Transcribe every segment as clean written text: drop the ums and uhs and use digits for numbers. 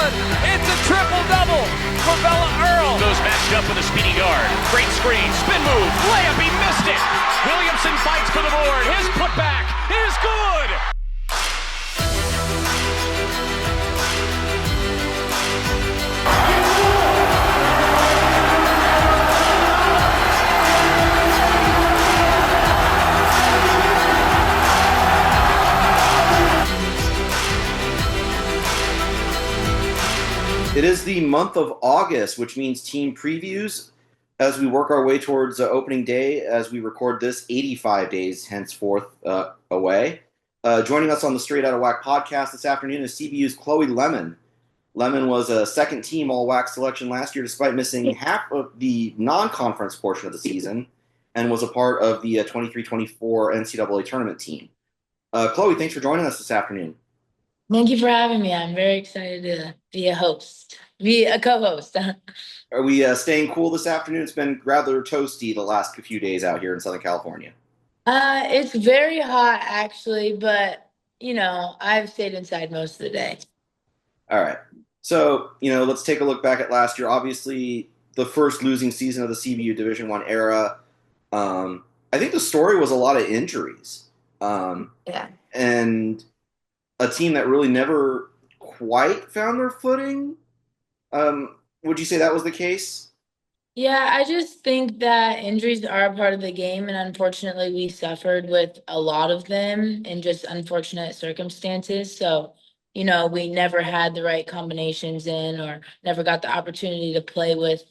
good. It's a triple-double for Bella Earl. Goes matched up with a speedy guard. Great screen, spin move, layup, he missed it. Williamson fights for the board. His putback is good. It is the month of August, which means team previews as we work our way towards opening day as we record this 85 days henceforth away. Joining us on the Straight Outta Whack podcast this afternoon is CBU's Khloe Lemon. Lemon was a second-team All-WAC selection last year despite missing half of the non-conference portion of the season and was a part of the 23-24 NCAA tournament team. Khloe, thanks for joining us this afternoon. Thank you for having me. I'm very excited to be a co-host. Are we staying cool this afternoon? It's been rather toasty the last few days out here in Southern California. It's very hot, actually, but, I've stayed inside most of the day. All right. So, let's take a look back at last year. Obviously, the first losing season of the CBU Division I era. I think the story was a lot of injuries. Yeah. And a team that really never quite found their footing. Would you say that was the case? Yeah, I just think that injuries are a part of the game, and unfortunately, we suffered with a lot of them in just unfortunate circumstances. So, we never had the right combinations in or never got the opportunity to play with,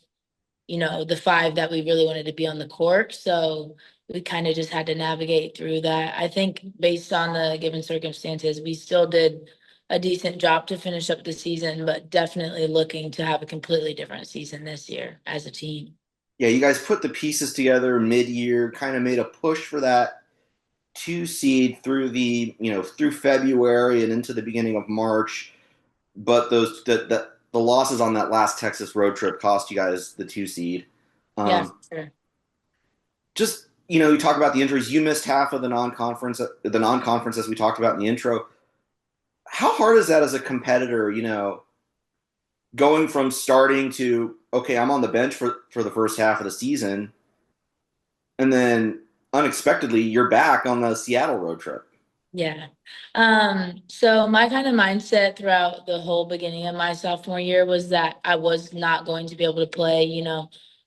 the five that we really wanted to be on the court. So we kind of just had to navigate through that. I think based on the given circumstances, we still did a decent job to finish up the season, but definitely looking to have a completely different season this year as a team. Yeah, you guys put the pieces together mid-year, kind of made a push for that 2 seed through through February and into the beginning of March. But the losses on that last Texas road trip cost you guys the 2 seed. Yeah, sure. Just, you talk about the injuries. You missed half of the non-conference as we talked about in the intro. How hard is that as a competitor, going from starting to, okay, I'm on the bench for the first half of the season, and then unexpectedly you're back on the Seattle road trip? Yeah. So my kind of mindset throughout the whole beginning of my sophomore year was that I was not going to be able to play.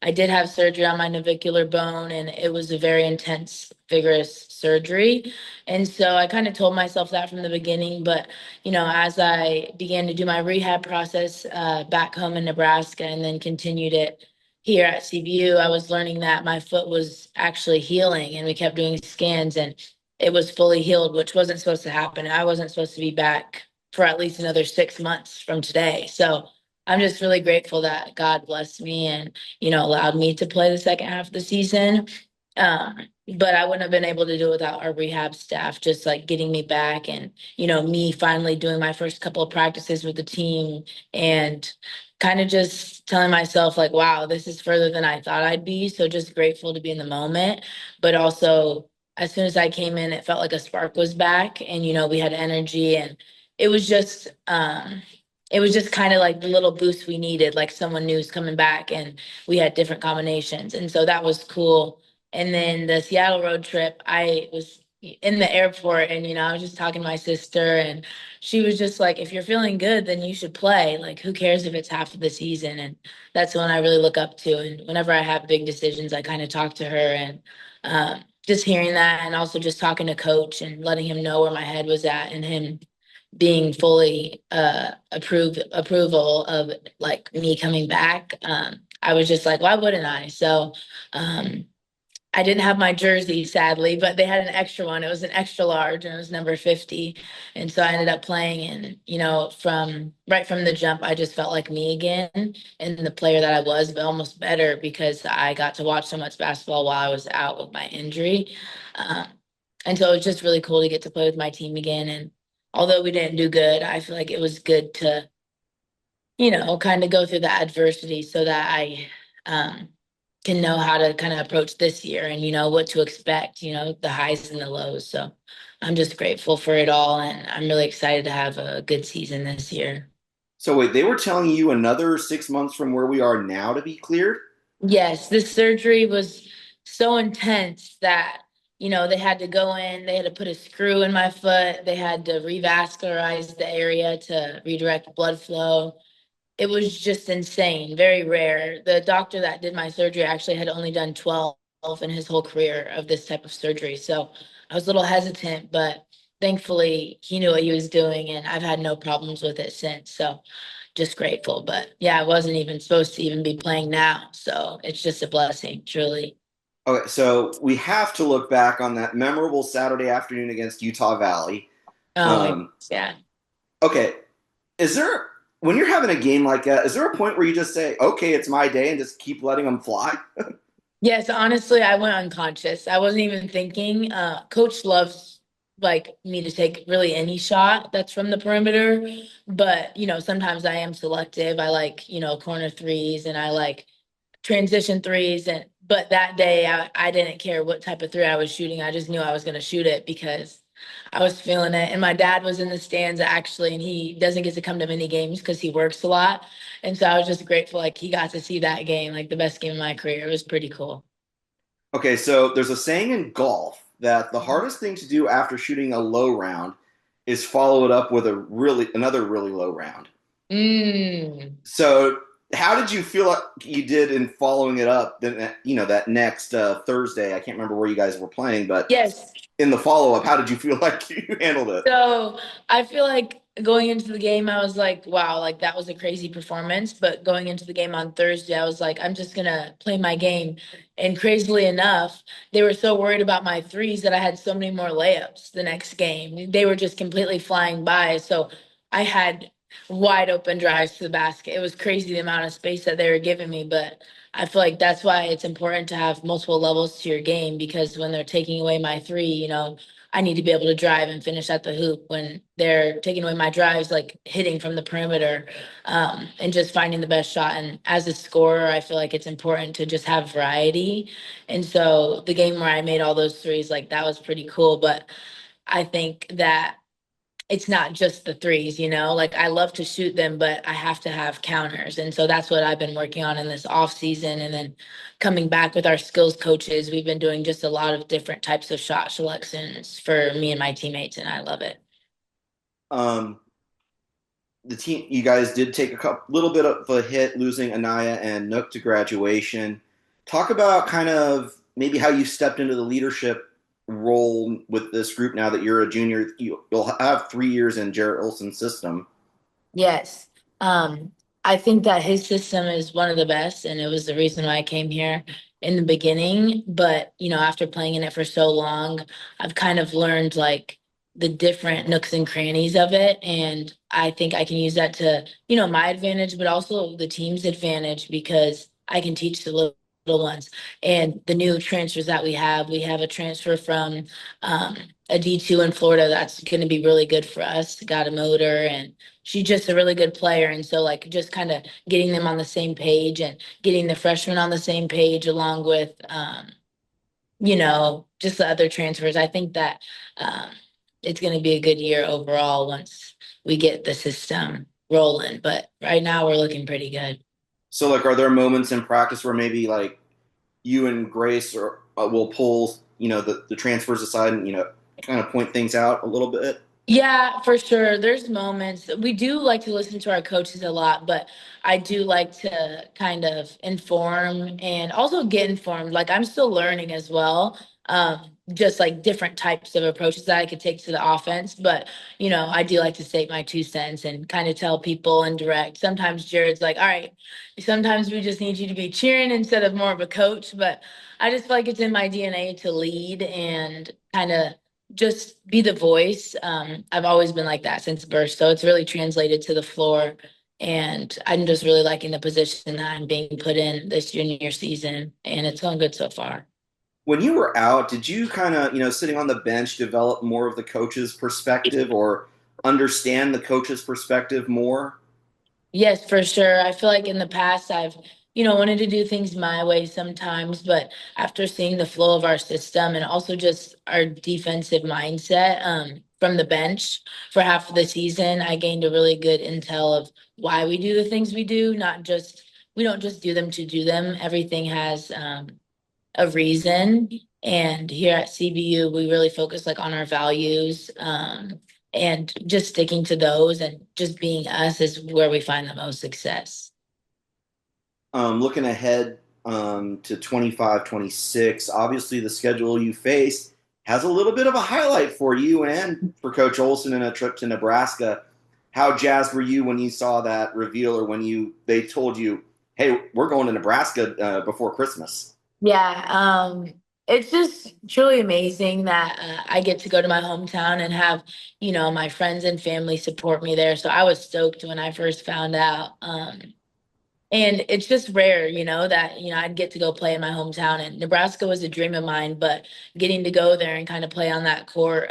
I did have surgery on my navicular bone, and it was a very intense, vigorous surgery. And so I kind of told myself that from the beginning. But, as I began to do my rehab process back home in Nebraska and then continued it here at CBU, I was learning that my foot was actually healing, and we kept doing scans and it was fully healed, which wasn't supposed to happen. I wasn't supposed to be back for at least another 6 months from today. So I'm just really grateful that God blessed me and, allowed me to play the second half of the season. But I wouldn't have been able to do it without our rehab staff, just like getting me back and, me finally doing my first couple of practices with the team and kind of just telling myself like, wow, this is further than I thought I'd be. So just grateful to be in the moment, but also as soon as I came in, it felt like a spark was back and, we had energy and it was just kind of like the little boost we needed, like someone new was coming back and we had different combinations. And so that was cool. And then the Seattle road trip, I was in the airport and, I was just talking to my sister and she was just like, if you're feeling good, then you should play. Like, who cares if it's half of the season? And that's the one I really look up to. And whenever I have big decisions, I kind of talk to her and just hearing that and also just talking to coach and letting him know where my head was at and him being fully approval of like me coming back. I was just like, why wouldn't I? So I didn't have my jersey, sadly, but they had an extra one. It was an extra large and it was number 50. And so I ended up playing and, from the jump, I just felt like me again and the player that I was, but almost better because I got to watch so much basketball while I was out with my injury. And so it was just really cool to get to play with my team again. And although we didn't do good, I feel like it was good to, kind of go through the adversity so that I can know how to kind of approach this year and, what to expect, the highs and the lows. So I'm just grateful for it all. And I'm really excited to have a good season this year. So wait, they were telling you another 6 months from where we are now to be cleared? Yes, this surgery was so intense that, they had to go in, they had to put a screw in my foot, they had to revascularize the area to redirect blood flow. It was just insane, very rare. The doctor that did my surgery actually had only done 12 in his whole career of this type of surgery. So I was a little hesitant, but thankfully he knew what he was doing and I've had no problems with it since. So just grateful. But yeah, I wasn't even supposed to even be playing now. So it's just a blessing, truly. Okay, so we have to look back on that memorable Saturday afternoon against Utah Valley. Oh my, Um, yeah. okay, is there when you're having a game like that, is there a point where you just say, "Okay, it's my day," and just keep letting them fly? Yes, honestly, I went unconscious. I wasn't even thinking. Coach loves like me to take really any shot that's from the perimeter, but sometimes I am selective. I like, corner threes and I like transition threes and but that day I didn't care what type of three I was shooting. I just knew I was going to shoot it because I was feeling it. And my dad was in the stands actually, and he doesn't get to come to many games because he works a lot. And so I was just grateful like he got to see that game, like the best game of my career. It was pretty cool. Okay, so there's a saying in golf that the hardest thing to do after shooting a low round is follow it up with another really low round. Mm. So how did you feel like you did in following it up? Then that next Thursday, I can't remember where you guys were playing, but Yes. in the follow up, how did you feel like you handled it? So I feel like going into the game, I was like, wow, like that was a crazy performance. But going into the game on Thursday, I was like, I'm just gonna play my game. And crazily enough, they were so worried about my threes that I had so many more layups the next game. They were just completely flying by. So I had wide open drives to the basket. It was crazy the amount of space that they were giving me, but I feel like that's why it's important to have multiple levels to your game because when they're taking away my three, I need to be able to drive and finish at the hoop when they're taking away my drives, like hitting from the perimeter, and just finding the best shot. And as a scorer, I feel like it's important to just have variety. And so the game where I made all those threes, like that was pretty cool. But I think that it's not just the threes, like I love to shoot them, but I have to have counters. And so that's what I've been working on in this off season. And then coming back with our skills coaches, we've been doing just a lot of different types of shot selections for me and my teammates. And I love it. Um, the team, you guys did take little bit of a hit losing Anaya and Nook to graduation. Talk about kind of maybe how you stepped into the leadership role with this group now that you're a junior. You'll have 3 years in Jarrett Olson's system. Yes. Um, I think that his system is one of the best, and it was the reason why I came here in the beginning. But, after playing in it for so long, I've kind of learned like the different nooks and crannies of it. And I think I can use that to, my advantage, but also the team's advantage because I can teach the little ones. And the new transfers that we have a transfer from a D2 in Florida that's going to be really good for us, got a motor and she's just a really good player. And so like just kind of getting them on the same page and getting the freshmen on the same page along with just the other transfers. I think that um it's gonna be a good year overall once we get the system rolling. But right now we're looking pretty good. So, like, are there moments in practice where maybe like you and Grace or will pull the transfers aside and kind of point things out a little bit? Yeah, for sure. There's moments we do like to listen to our coaches a lot, but I do like to kind of inform and also get informed. Like I'm still learning as well. Just like different types of approaches that I could take to the offense. But, I do like to state my 2 cents and kind of tell people and direct. Sometimes Jared's like, all right, sometimes we just need you to be cheering instead of more of a coach. But I just feel like it's in my DNA to lead and kind of just be the voice. I've always been like that since birth. So it's really translated to the floor. And I'm just really liking the position that I'm being put in this junior season. And it's going good so far. When you were out, did you kind of, sitting on the bench, develop more of the coach's perspective or understand the coach's perspective more? Yes, for sure. I feel like in the past I've, wanted to do things my way sometimes, but after seeing the flow of our system and also just our defensive mindset, from the bench for half of the season, I gained a really good intel of why we do the things we do. Not just we don't just do them to do them. Everything has a reason. And here at CBU, we really focus like on our values, and just sticking to those and just being us is where we find the most success. Looking ahead to 25, 26, obviously the schedule you face has a little bit of a highlight for you and for Coach Olson in a trip to Nebraska. How jazzed were you when you saw that reveal, or when they told you, hey, we're going to Nebraska before Christmas? Yeah, it's just truly amazing that I get to go to my hometown and have, my friends and family support me there. So I was stoked when I first found out. And it's just rare, that, I'd get to go play in my hometown. And Nebraska was a dream of mine, but getting to go there and kind of play on that court,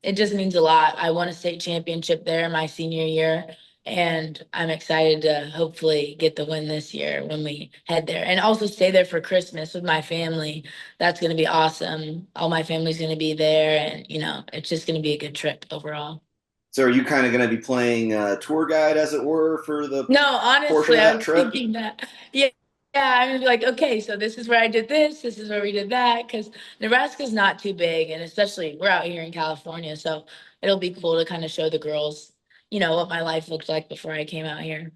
it just means a lot. I won a state championship there my senior year, and I'm excited to hopefully get the win this year when we head there and also stay there for Christmas with my family. That's going to be awesome. All my family's going to be there, and, it's just going to be a good trip overall. So are you kind of going to be playing tour guide, as it were, for the No, portion honestly, of I that was trip? thinking that. Yeah, yeah, I was like, okay, so this is where I did this, this is where we did that, because Nebraska's not too big, and especially we're out here in California, so it'll be cool to kind of show the girls, what my life looked like before I came out here.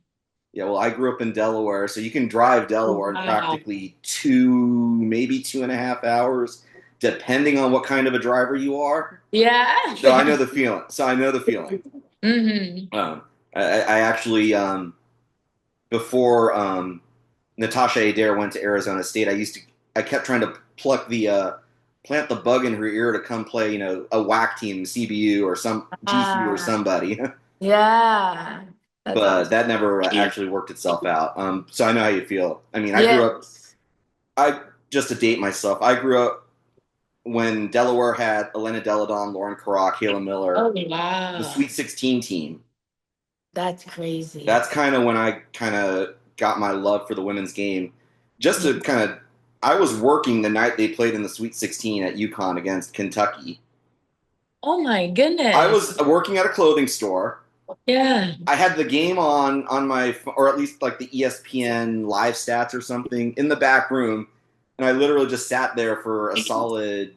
Yeah, well, I grew up in Delaware, so you can drive Delaware in Wow. practically 2, maybe 2.5 hours, depending on what kind of a driver you are. Yeah. So I know the feeling. So I know the feeling. Hmm. I actually, before Natasha Adair went to Arizona State, I kept trying to plant the bug in her ear to come play, a WAC team, CBU or some GCU or Ah, somebody. yeah, that's But awesome. that never actually worked itself out. So I know how you feel. I mean, Yes. I just to date myself, I grew up when Delaware had Elena Deladon, Lauren Carra, Kayla Oh, Miller, the wow. Sweet 16 team. That's crazy. That's kind of when I kind of got my love for the women's game. Just to kind of, I was working the night they played in the Sweet 16 at UConn against Kentucky. Oh my I goodness. was working at a clothing store. Yeah. I had the game on my, or at least like the ESPN live stats or something in the back room, and I literally just sat there for a solid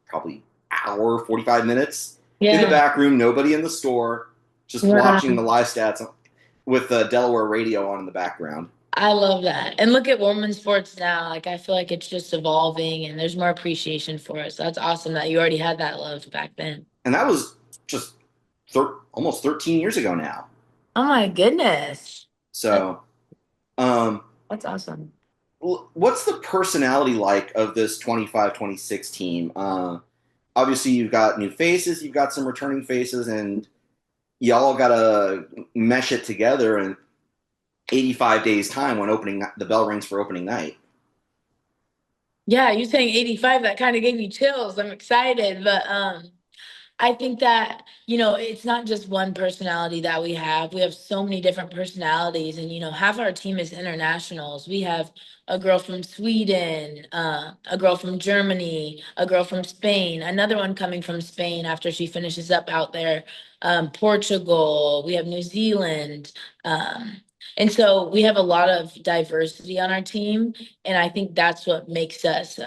probably hour, 45 minutes in the Yeah. back room, nobody in the store, just Wow. watching the live stats with Delaware radio on in the background. I love that. And look at women's sports now. Like I feel like it's just evolving and there's more appreciation for it. So that's awesome that you already had that love back then. And that was just almost 13 years ago now. Oh my goodness. That, So, um, that's awesome. what's the personality like of this 25-26 team? Obviously, you've got new faces, you've got some returning faces, and y'all got to mesh it together in 85 days' time when the bell rings for opening night. Yeah, you saying 85, that kind of gave me chills. I'm excited. But I think that, it's not just one personality that we have. We have so many different personalities, and, half our team is internationals. We have a girl from Sweden, a girl from Germany, a girl from Spain, another one coming from Spain after she finishes up out there, Portugal, we have New Zealand. And so we have a lot of diversity on our team. And I think that's what makes us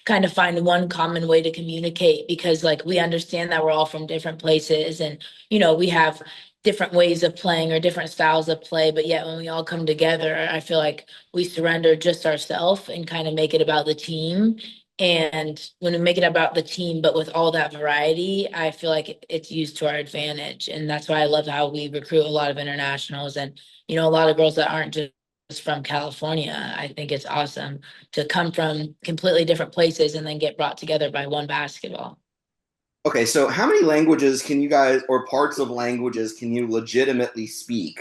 kind of find one common way to communicate, because like we understand that we're all from different places, and we have different ways of playing or different styles of play, but yet when we all come together, I feel like we surrender just ourselves and kind of make it about the team. And when we make it about the team but with all that variety, I feel like it's used to our advantage, and that's why I love how we recruit a lot of internationals and a lot of girls that aren't just from California. I think it's awesome to come from completely different places and then get brought together by one basketball. Okay, so how many languages can you guys, or parts of languages, can you legitimately speak?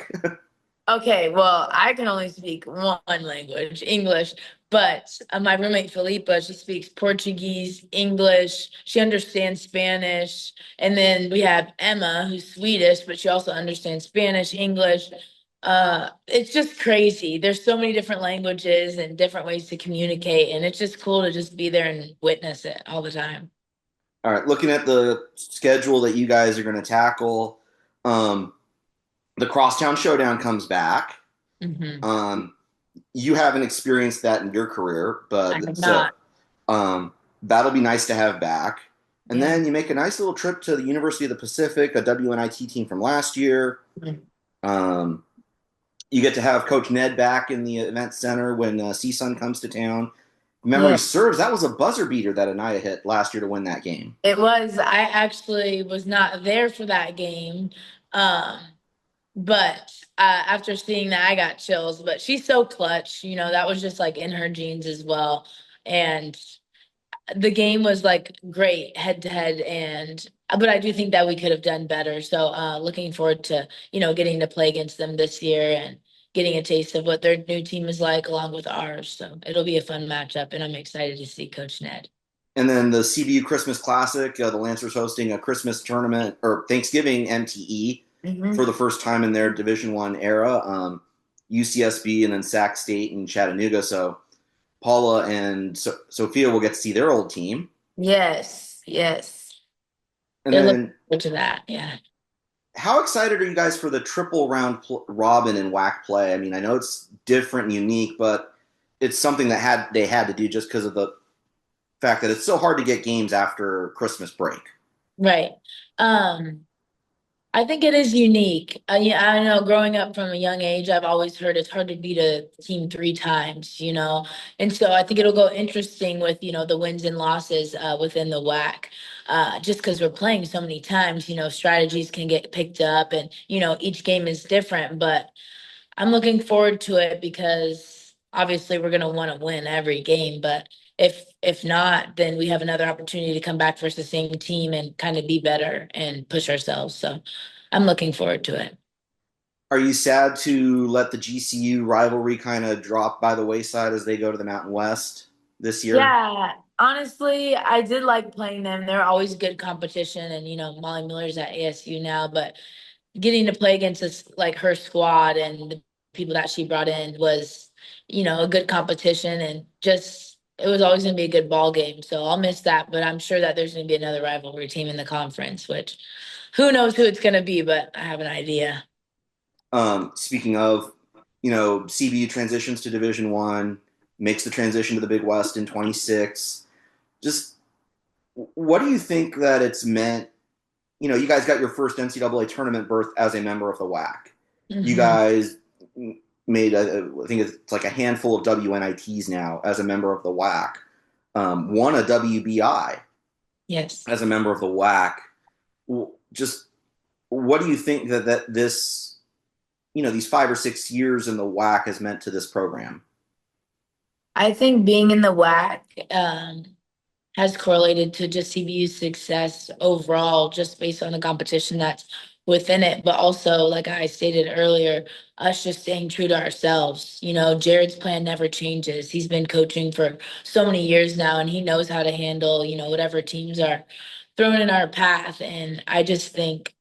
Okay, well, I can only speak one language, English, but my roommate Felipa, she speaks Portuguese, English, she understands Spanish, and then we have Emma, who's Swedish, but she also understands Spanish, English. It's just crazy. There's so many different languages and different ways to communicate, and it's just cool to just be there and witness it all the time. All right, looking at the schedule that you guys are going to tackle, um, the Crosstown Showdown comes back. Hmm. Um, you haven't experienced that in your career, I but have so not. that'll be nice to have back. And Yeah. then you make a nice little trip to the University of the Pacific, a WNIT team from last year. Mhm. Um, you get to have Coach Ned back in the event center when CSUN comes to town. Yeah. Memory serves, that was a buzzer beater that Anaya hit last year to win that game. It was. I actually was not there for that game. Um, but after seeing that, I got chills. But she's so clutch. That was just like in her genes as well. And the game was like great head to head. But I do think that we could have done better. So looking forward to, getting to play against them this year and getting a taste of what their new team is like along with ours. So it'll be a fun matchup. And I'm excited to see Coach Ned. And then the CBU Christmas Classic, the Lancers hosting a Christmas tournament or Thanksgiving MTE for Hmm. the first time in their Division One era. UCSB and then Sac State and Chattanooga. So Paula and Sophia will get to see their old team. Yes, yes. And They're looking then, forward to that. Yeah. how excited are you guys for the triple round robin and whack play? I mean, I know it's different and unique, but it's something that they had to do just because of the fact that it's so hard to get games after Christmas break. Right. Um, I think it is unique. Yeah, I know growing up from a young age, I've always heard it's hard to beat a team three times. And so I think it'll go interesting with, the wins and losses within the WAC. Just because we're playing so many times, strategies can get picked up and, each game is different. But I'm looking forward to it because obviously we're going to want to win every game, but if not, then we have another opportunity to come back versus the same team and kind of be better and push ourselves. So I'm looking forward to it. Are you sad to let the GCU rivalry kind of drop by the wayside as they go to the Mountain West this year? Yeah, honestly, I did like playing them. They're always good competition, and Molly Miller's at ASU now, but getting to play against this like her squad and the people that she brought in was, a good competition and just it was always gonna be a good ball game. So I'll miss that, but I'm sure that there's gonna be another rivalry team in the conference, which who knows who it's gonna be, but I have an idea. Speaking of, CBU transitions to Division One, makes the transition to the Big West in 26. Just what do you think that it's meant? You guys got your first NCAA tournament berth as a member of the WAC. You Hmm. guys made, I think it's like a handful of WNITs now as a member of the WAC. Won a WBI Yes. as a member of the WAC. Just what do you think that this, these 5 or 6 years in the WAC has meant to this program? I think being in the WAC has correlated to just CBU's success overall, just based on the competition that's within it. But also, like I stated earlier, us just staying true to ourselves. Jared's plan never changes. He's been coaching for so many years now, and he knows how to handle, whatever teams are thrown in our path. And I just think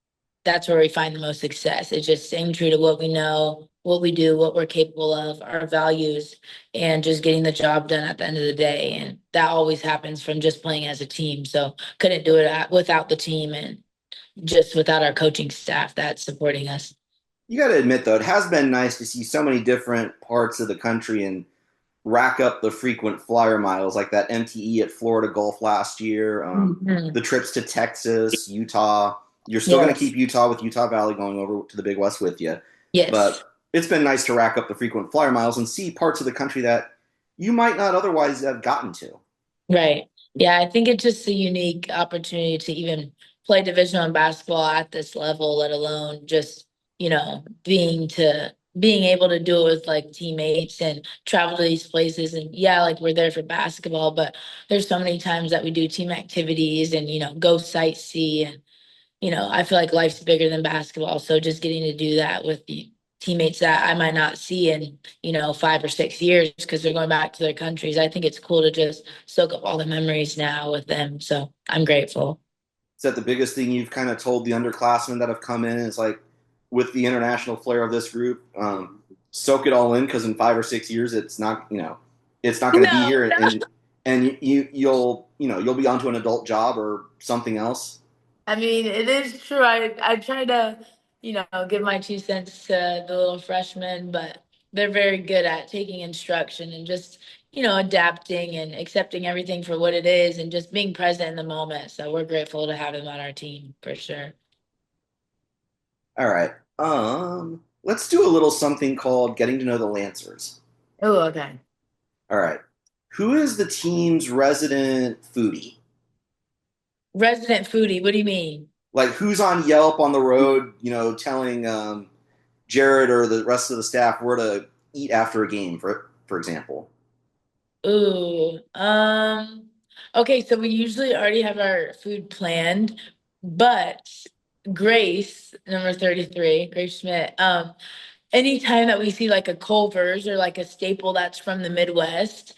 that's where we find the most success. It's just staying true to what we know, what we do, what we're capable of, our values, and just getting the job done at the end of the day. And that always happens from just playing as a team. So couldn't do it without the team and just without our coaching staff that's supporting us. You got to admit, though, it has been nice to see so many different parts of the country and rack up the frequent flyer miles, like that MTE at Florida Gulf last year, Mhm. the trips to Texas, Utah. You're still going to Yes. keep Utah with Utah Valley going over to the Big West with you. Yes. But it's been nice to rack up the frequent flyer miles and see parts of the country that you might not otherwise have gotten to. Right. Yeah, I think it's just a unique opportunity to even play Division One basketball at this level, let alone just, being able to do it with like teammates and travel to these places. And yeah, like we're there for basketball, but there's so many times that we do team activities and, go sightsee and I feel like life's bigger than basketball. So just getting to do that with the teammates that I might not see in, 5 or 6 years because they're going back to their countries. I think it's cool to just soak up all the memories now with them. So I'm grateful. Is that the biggest thing you've kind of told the underclassmen that have come in? Is like with the international flair of this group, soak it all in because in 5 or 6 years, it's not, it's not going to be No, here. no. And And you'll be onto an adult job or something else. I mean, it is true. I try to, give my 2 cents to the little freshmen, but they're very good at taking instruction and just, adapting and accepting everything for what it is and just being present in the moment. So we're grateful to have them on our team for sure. All right. Let's do a little something called getting to know the Lancers. Oh, okay. All right. Who is the team's resident foodie? Resident foodie, what do you mean? Like who's on Yelp on the road, telling Jared or the rest of the staff where to eat after a game, for example. Ooh, okay, so we usually already have our food planned, but Grace, number 33, Grace Schmidt, anytime that we see like a Culver's or like a staple that's from the Midwest,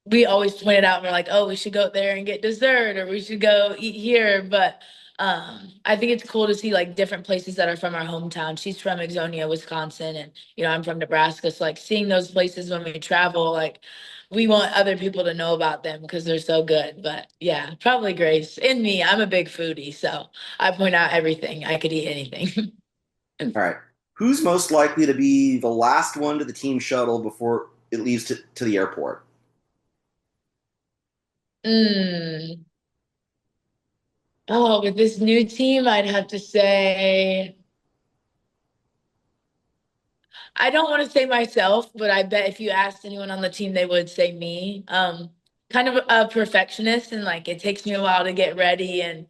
we always point it out and we're like, oh, we should go there and get dessert or we should go eat here. But I think it's cool to see like different places that are from our hometown. She's from Ixonia, Wisconsin, and I'm from Nebraska. So like seeing those places when we travel, like we want other people to know about them because they're so good. But yeah, probably Grace. And me, I'm a big foodie, so I point out everything. I could eat anything. All right. Who's most likely to be the last one to the team shuttle before it leaves to the airport? Mm. Oh, with this new team, I'd have to say I don't want to say myself, but I bet if you asked anyone on the team, they would say me. Kind of a perfectionist, and like it takes me a while to get ready. And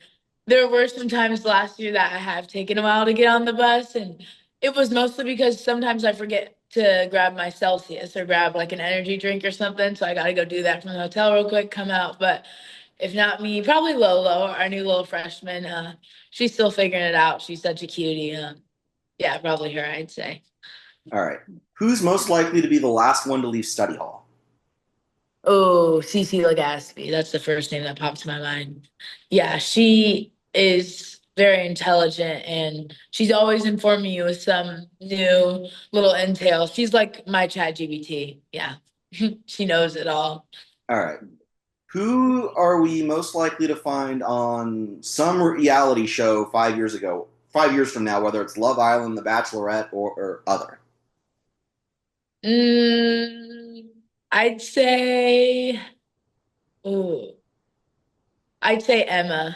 there were some times last year that I have taken a while to get on the bus, and it was mostly because sometimes I forget to grab my Celsius or grab like an energy drink or something. So I got to go do that from the hotel real quick, come out. But if not me, probably Lolo, our new little freshman. She's still figuring it out. She's such a cutie. Yeah, probably her, I'd say. All right. Who's most likely to be the last one to leave study hall? Oh, Cece Legaspi. That's the first name that pops to my mind. Yeah, she is very intelligent and she's always informing you with some new little intel. She's like my chat GBT. Yeah. She knows it all. All right. Who are we most likely to find on some reality show 5 years ago, 5 years from now, whether it's Love Island, The Bachelorette, or other? Mm, I'd say, oh, I'd say Emma.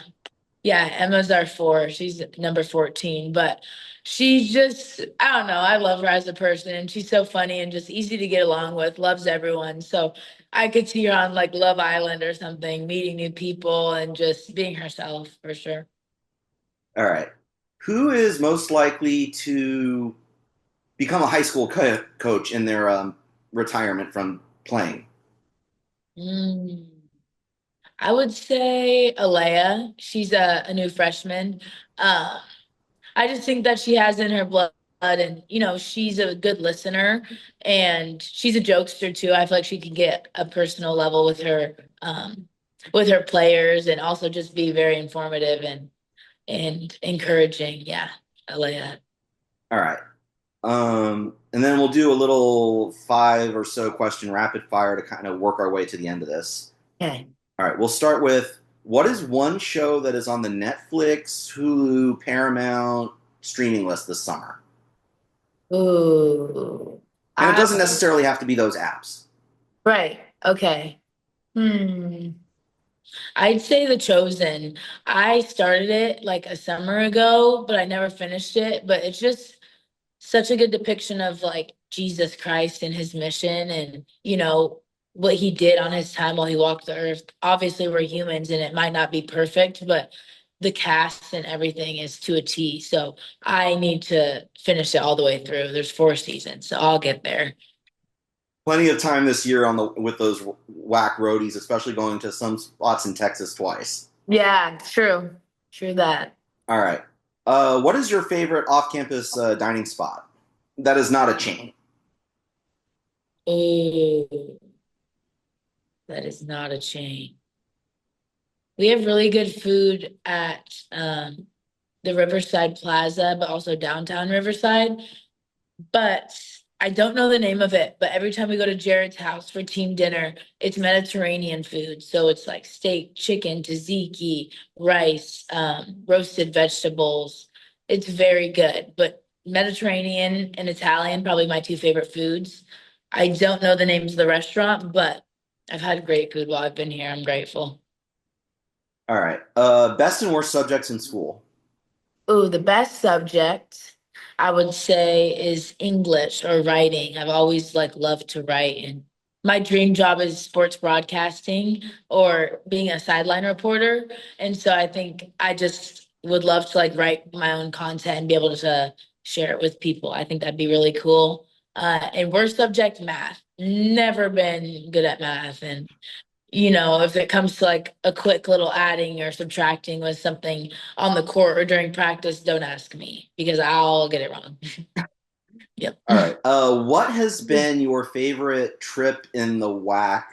Yeah, Emma's our four. She's number 14, but she's just, I don't know. I love her as a person and she's so funny and just easy to get along with, loves everyone. So I could see her on like Love Island or something, meeting new people and just being herself for sure. All right. Who is most likely to become a high school coach in their retirement from playing? Mm. I would say Alea. She's a new freshman. Um, I just think that she has in her blood and she's a good listener and she's a jokester too. I feel like she can get a personal level with her players and also just be very informative and encouraging. Yeah, Alea. All right. And then we'll do a little five or so question rapid fire to kind of work our way to the end of this. Okay. All right, we'll start with what is one show that is on the Netflix, Hulu, Paramount streaming list this summer? Ooh. And it I doesn't necessarily have to be those apps. Right. Okay. Hmm. I'd say The Chosen. I started it like a summer ago, but I never finished it. But it's just such a good depiction of like Jesus Christ and his mission and, what he did on his time while he walked the earth. Obviously, we're humans and it might not be perfect, but the cast and everything is to a T. So I need to finish it all the way through. There's 4 seasons, so I'll get there. Plenty of time this year on the with those whack roadies, especially going to some spots in Texas twice. Yeah, true. True that. All right. What is your favorite off-campus dining spot that is not a chain? Oh, that is not a chain. We have really good food at the Riverside Plaza, but also downtown Riverside. But I don't know the name of it, but every time we go to Jared's house for team dinner, it's Mediterranean food. So it's like steak, chicken, tzatziki, rice, roasted vegetables. It's very good, but Mediterranean and Italian, probably my two favorite foods. I don't know the names of the restaurant, but I've had great food while I've been here. I'm grateful. All right. Best and worst subjects in school. Oh, the best subject I would say is English or writing. I've always like loved to write, and my dream job is sports broadcasting or being a sideline reporter. And so I think I just would love to like write my own content and be able to share it with people. I think that'd be really cool. And worst subject, math. Never been good at math, and if it comes to like a quick little adding or subtracting with something on the court or during practice, don't ask me because I'll get it wrong. Yep. All right. What has been your favorite trip in the WAC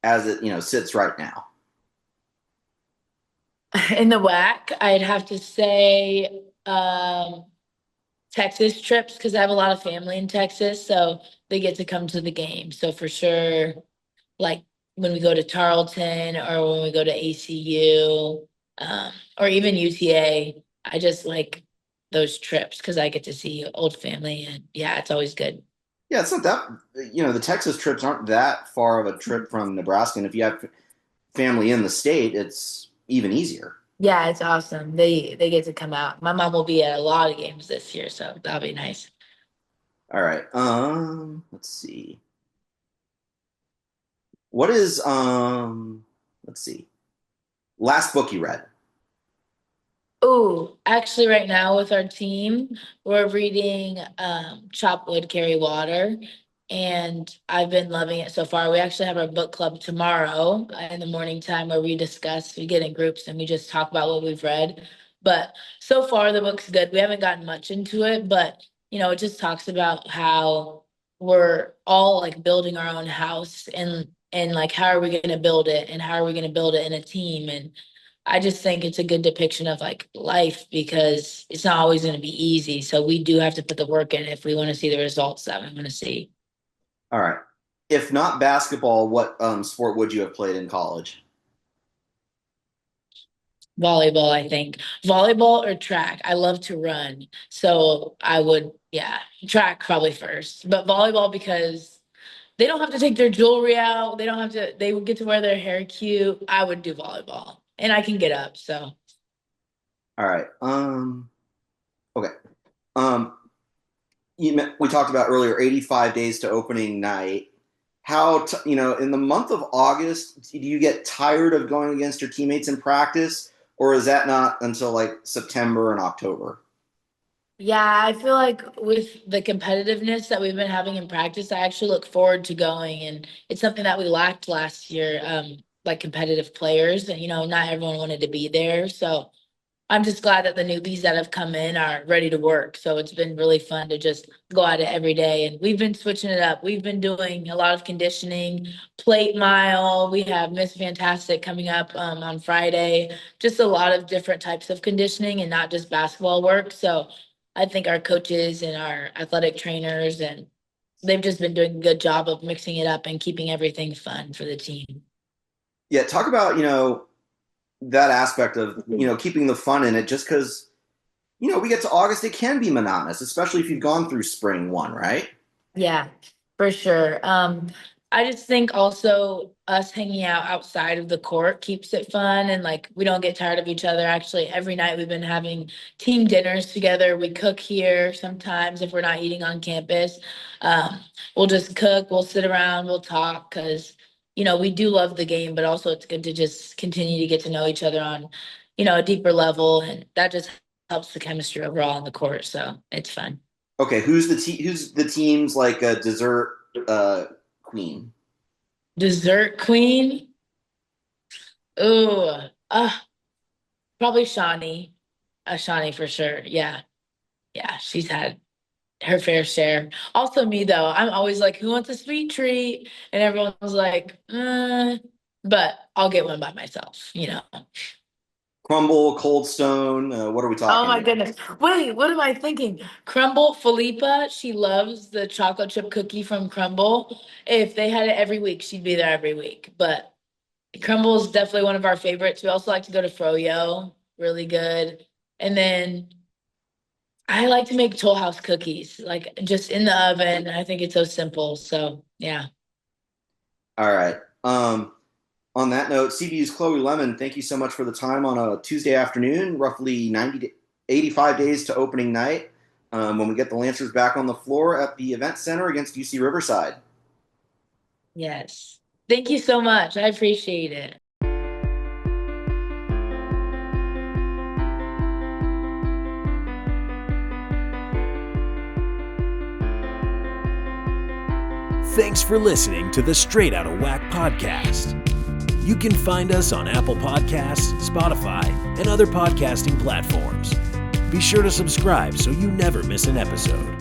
as it sits right now? In the WAC, I'd have to say Texas trips because I have a lot of family in Texas, so they get to come to the game. So for sure, like when we go to Tarleton or when we go to ACU, or even UTA, I just like those trips because I get to see old family and yeah, it's always good. Yeah, it's not that the Texas trips aren't that far of a trip from Nebraska, and if you have family in the state, it's even easier. Yeah, it's awesome. They get to come out. My mom will be at a lot of games this year, so that'll be nice. All right. Let's see. What is let's see. Last book you read? Oh, actually, right now with our team, we're reading Chop Wood, Carry Water, and I've been loving it so far. We actually have our book club tomorrow in the morning time where we get in groups and we just talk about what we've read. But so far, the book's good. We haven't gotten much into it, but it just talks about how we're all like building our own house and like how are we going to build it and how are we going to build it in a team and I just think it's a good depiction of like life because it's not always going to be easy. So we do have to put the work in if we want to see the results that we want to see. All right. If not basketball, what sport would you have played in college? Volleyball, I think. Volleyball or track. I love to run. So I would, yeah, track probably first. But volleyball because they don't have to take their jewelry out. They would get to wear their hair cute. I would do volleyball. And I can get up. So All right. Okay. Um, we talked about earlier 85 days to opening night. In the month of August, do you get tired of going against your teammates in practice, or is that not until like September and October? yeah, I feel like with the competitiveness that we've been having in practice, I actually look forward to going. And it's something that we lacked last year, like competitive players. And, not everyone wanted to be there. So I'm just glad that the newbies that have come in are ready to work. So it's been really fun to just go at it every day. And we've been switching it up. We've been doing a lot of conditioning, plate mile. We have Miss Fantastic coming up on Friday. Just a lot of different types of conditioning and not just basketball work. So I think our coaches and our athletic trainers and they've just been doing a good job of mixing it up and keeping everything fun for the team. Yeah, talk about, that aspect of, keeping the fun in it just because, we get to August, it can be monotonous, especially if you've gone through spring one, right? Yeah, for sure. I just think also us hanging out outside of the court keeps it fun and like we don't get tired of each other. Actually, every night we've been having team dinners together. We cook here sometimes if we're not eating on campus. Um, we'll just cook, we'll sit around, we'll talk because we do love the game, but also it's good to just continue to get to know each other on, a deeper level, and that just helps the chemistry overall on the court. So it's fun. Okay, who's the team's like a dessert queen? Dessert queen. Ooh, probably Shawnee. Shawnee for sure. Yeah. Yeah. She's had her fair share. Also me though. I'm always like, who wants a sweet treat? And everyone's like, but I'll get one by myself. Crumble, Cold Stone. What are we talking? Oh my goodness. Wait, what am I thinking? Crumble, Philippa, she loves the chocolate chip cookie from Crumble. If they had it every week, she'd be there every week. But Crumble is definitely one of our favorites. We also like to go to Froyo, really good. And then I like to make Toll House cookies, like just in the oven. I think it's so simple. So yeah. All right. On that note, CBU's Khloe Lemon, thank you so much for the time on a Tuesday afternoon, roughly 90 to 85 days to opening night, when we get the Lancers back on the floor at the event center against UC Riverside. Yes. Thank you so much. I appreciate it. Thanks for listening to the Straight Outta Whack podcast. You can find us on Apple Podcasts, Spotify, and other podcasting platforms. Be sure to subscribe so you never miss an episode.